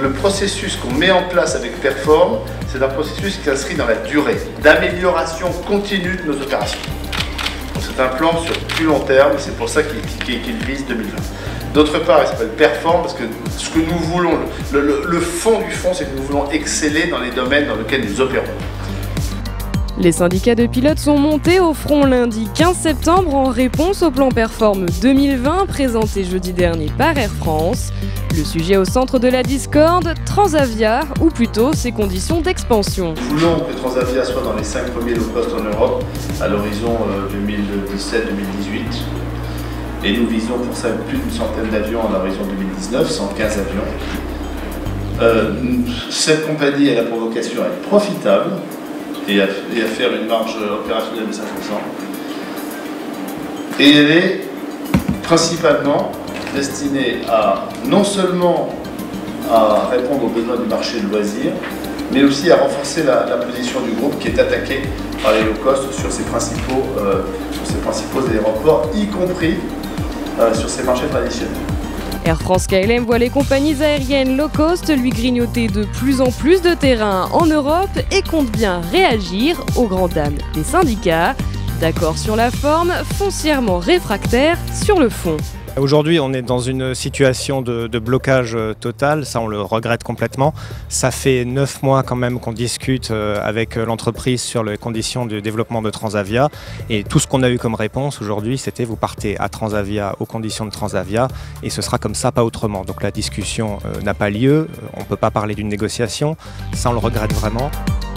le processus qu'on met en place avec Perform, c'est un processus qui s'inscrit dans la durée, d'amélioration continue de nos opérations. C'est un plan sur plus long terme, c'est pour ça qu'il vise 2020. D'autre part, il s'appelle Perform parce que ce que nous voulons, le fond du fond, c'est que nous voulons exceller dans les domaines dans lesquels nous opérons. Les syndicats de pilotes sont montés au front lundi 15 septembre en réponse au plan Perform 2020 présenté jeudi dernier par Air France. Le sujet au centre de la discorde, Transavia, ou plutôt ses conditions d'expansion. Nous voulons que Transavia soit dans les 5 premiers low cost en Europe à l'horizon 2017-2018. Et nous visons pour ça plus d'une centaine d'avions à l'horizon 2019, 115 avions. Cette compagnie, elle a pour vocation à être profitable et à faire une marge opérationnelle de 5%. Et elle est principalement destinée à non seulement à répondre aux besoins du marché de loisirs, mais aussi à renforcer la position du groupe qui est attaqué par les low cost sur ses principaux aéroports, y compris sur ses marchés traditionnels. Air France KLM voit les compagnies aériennes low cost lui grignoter de plus en plus de terrain en Europe et compte bien réagir aux grandes dames des syndicats. D'accord sur la forme, foncièrement réfractaire sur le fond. Aujourd'hui, on est dans une situation de blocage total, ça on le regrette complètement. Ça fait 9 mois quand même qu'on discute avec l'entreprise sur les conditions de développement de Transavia et tout ce qu'on a eu comme réponse aujourd'hui, c'était vous partez à Transavia aux conditions de Transavia et ce sera comme ça, pas autrement. Donc la discussion n'a pas lieu, on ne peut pas parler d'une négociation, ça on le regrette vraiment.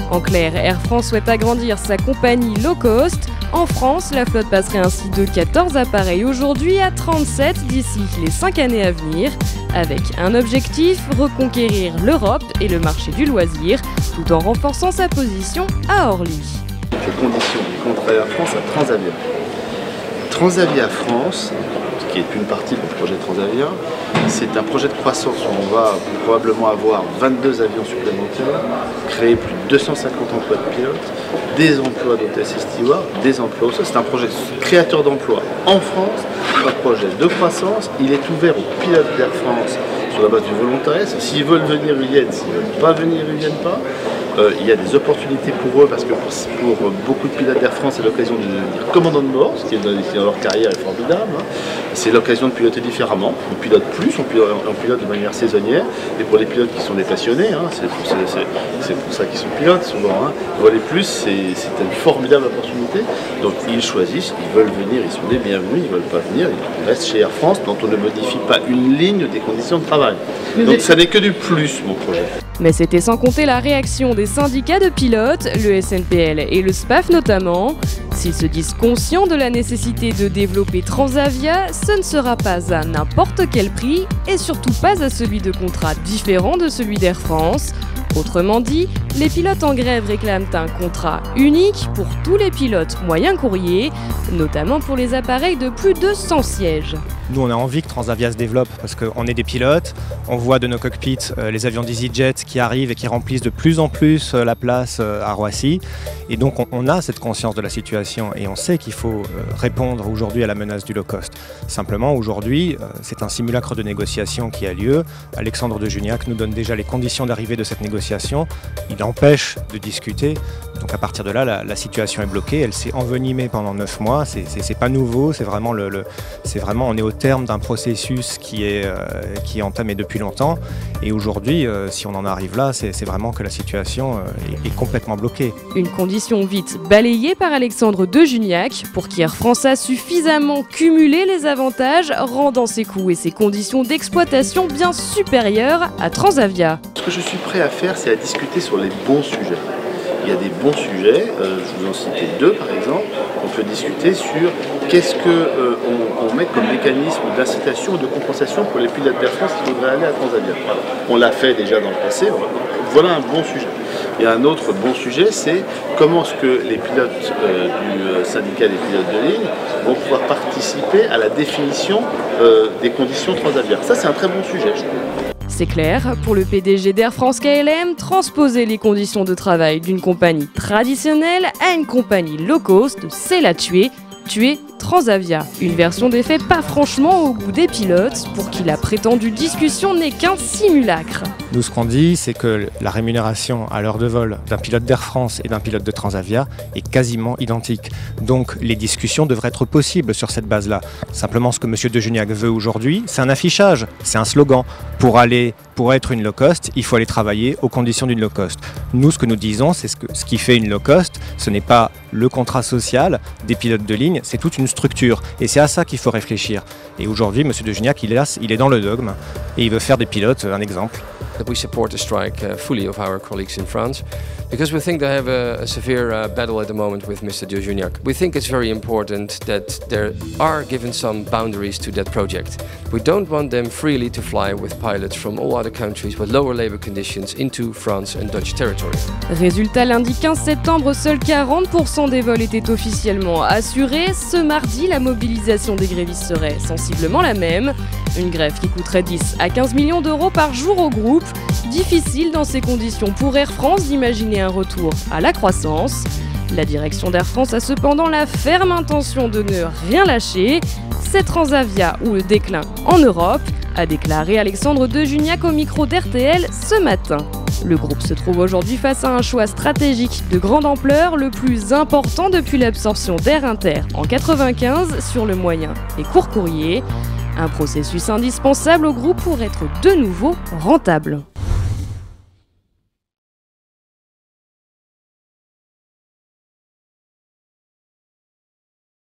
En clair, Air France souhaite agrandir sa compagnie low cost. En France, la flotte passerait ainsi de 14 appareils aujourd'hui à 37 d'ici les 5 années à venir, avec un objectif, reconquérir l'Europe et le marché du loisir, tout en renforçant sa position à Orly. Les conditions du contrat Air France à Transavia. Transavia France, qui est une partie du projet Transavia, c'est un projet de croissance où on va probablement avoir 22 avions supplémentaires, créer plus de 250 emplois de pilotes, des emplois d'hôtesses et stewards, des emplois aussi. C'est un projet créateur d'emplois en France, un projet de croissance. Il est ouvert aux pilotes d'Air France sur la base du volontariat. S'ils veulent venir, ils viennent. S'ils ne veulent pas venir, ils ne viennent pas. Il y a des opportunités pour eux parce que pour beaucoup de pilotes d'Air France, c'est l'occasion de devenir commandant de bord, ce qui dans leur carrière est formidable. C'est l'occasion de piloter différemment. On pilote plus, on pilote de manière saisonnière. Et pour les pilotes qui sont des passionnés, c'est pour ça qu'ils sont pilotes souvent. Voler plus, c'est une formidable opportunité. Donc ils choisissent, ils veulent venir, ils sont les bienvenus, ils ne veulent pas venir, ils restent chez Air France, dont on ne modifie pas une ligne des conditions de travail. Donc ça n'est que du plus, mon projet. Mais c'était sans compter la réaction des syndicats de pilotes, le SNPL et le SPAF notamment. S'ils se disent conscients de la nécessité de développer Transavia, ce ne sera pas à n'importe quel prix et surtout pas à celui de contrats différents de celui d'Air France. Autrement dit, les pilotes en grève réclament un contrat unique pour tous les pilotes moyens courriers, notamment pour les appareils de plus de 100 sièges. Nous, on a envie que Transavia se développe parce qu'on est des pilotes, on voit de nos cockpits les avions d'EasyJet qui arrivent et qui remplissent de plus en plus la place à Roissy. Et donc, on a cette conscience de la situation et on sait qu'il faut répondre aujourd'hui à la menace du low cost. Simplement, aujourd'hui, c'est un simulacre de négociation qui a lieu. Alexandre de Juniac nous donne déjà les conditions d'arrivée de cette négociation. Il empêche de discuter. Donc à partir de là, la situation est bloquée. Elle s'est envenimée pendant 9 mois. C'est pas nouveau. C'est vraiment on est au terme d'un processus qui est entamé depuis longtemps. Et aujourd'hui, si on en arrive là, c'est vraiment que la situation est complètement bloquée. Une condition vite balayée par Alexandre de Juniac, pour qui Air France a suffisamment cumulé les avantages, rendant ses coûts et ses conditions d'exploitation bien supérieures à Transavia. Ce que je suis prêt à faire, c'est à discuter sur les bons sujets. Il y a des bons sujets, je vous en citais 2 par exemple. On peut discuter sur qu'est-ce qu'on met comme mécanisme d'incitation ou de compensation pour les pilotes d'Air France qui voudraient aller à Transavia. On l'a fait déjà dans le passé, voilà un bon sujet. Et un autre bon sujet, c'est comment est-ce que les pilotes du syndicat des pilotes de ligne vont pouvoir participer à la définition des conditions Transavia. Ça, c'est un très bon sujet, je trouve. C'est clair, pour le PDG d'Air France KLM, transposer les conditions de travail d'une compagnie traditionnelle à une compagnie low cost, c'est la tuer Transavia. Une version des faits pas franchement au goût des pilotes, pour qui la prétendue discussion n'est qu'un simulacre. Nous, ce qu'on dit, c'est que la rémunération à l'heure de vol d'un pilote d'Air France et d'un pilote de Transavia est quasiment identique. Donc les discussions devraient être possibles sur cette base-là. Simplement, ce que M. De Juniac veut aujourd'hui, c'est un affichage, c'est un slogan. Pour être une low cost, il faut aller travailler aux conditions d'une low cost. Nous, ce que nous disons, c'est ce qui fait une low cost, ce n'est pas le contrat social des pilotes de ligne, c'est toute une structure. Et c'est à ça qu'il faut réfléchir. Et aujourd'hui, M. De Juniac, il est dans le dogme et il veut faire des pilotes un exemple. We support the strike fully of our colleagues in France because we think they have a severe battle at the moment with Mr. De Juniac. We think it's very important that there are given some boundaries to that project. We don't want them freely to fly with pilots from all other countries with lower labor conditions into France and Dutch territory. Résultat, lundi 15 septembre, seuls 40% des vols étaient officiellement assurés. Ce mardi, la mobilisation des grévistes serait sensiblement la même. Une grève qui coûterait 10 à 15 millions d'euros par jour au groupe. Difficile dans ces conditions pour Air France d'imaginer un retour à la croissance. La direction d'Air France a cependant la ferme intention de ne rien lâcher. C'est Transavia ou le déclin en Europe, a déclaré Alexandre De Juniac au micro d'RTL ce matin. Le groupe se trouve aujourd'hui face à un choix stratégique de grande ampleur, le plus important depuis l'absorption d'Air Inter en 1995 sur le moyen et court courrier. Un processus indispensable au groupe pour être de nouveau rentable.